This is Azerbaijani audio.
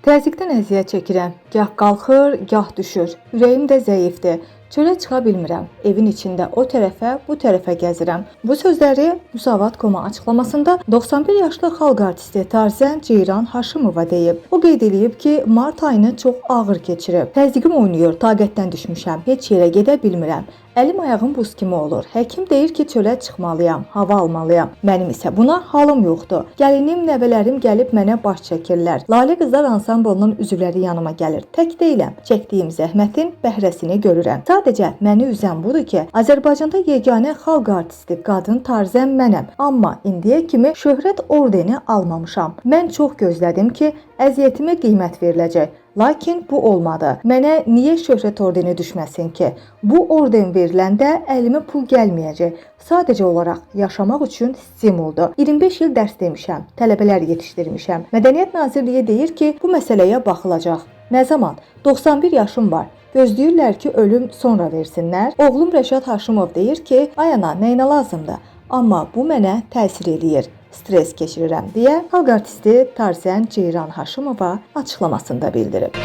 Təzyiqdən əziyyət çəkirəm. Gah qalxır, gah düşür. Ürəyim də zəifdir. Çölə çıxa bilmirəm. Evin içində o tərəfə, bu tərəfə gəzirəm. Bu sözləri Müsavat.com-a açıqlamasında 91 yaşlı xalq artisti Tarzən Ceyran Haşimova deyib. O qeyd edib ki, mart ayını çox ağır keçirib. Təzyiqim oynayır, taqətdən düşmüşəm. Heç yerə gedə bilmirəm. Əlim ayağım buz kimi olur. Həkim deyir ki, çölə çıxmalıyam, hava almalıyam. Mənim isə buna halım yoxdur. Gəlinim, nəvələrim gəlib mənə baş çəkirlər. Lalə Qızlar Ansamblının üzvləri yanıma gəlir. Tək deyiləm. Çəkdiyim zəhmətin bəhrəsini görürəm. Sadəcə məni üzən budur ki, Azərbaycanda yeganə xalq artisti qadın Tarzən mənəm. Amma indiyə kimi şöhrət ordeni almamışam. Mən çox gözlədim ki, əziyyətimə qiymət veriləcək. Lakin bu olmadı. Mənə niyə şöhrət ordeni düşməsin ki? Bu orden veriləndə əlimə pul gəlməyəcək. Sadəcə olaraq yaşamaq üçün stimuldur. 25 il dərs demişəm, tələbələr yetişdirmişəm. Mədəniyyət Nazirliyi deyir ki, bu məsələyə baxılacaq. Nə zaman? 91 yaşım var. Gözləyirlər ki, ölüm sonra versinlər. Oğlum Rəşad Haşimov deyir ki, ay ana, nəyinə lazımdır? Amma bu mənə təsir eləyir. Stres keçirirəm deyə xalq artisti Tarzən Ceyran Haşimova açıqlamasında bildirib.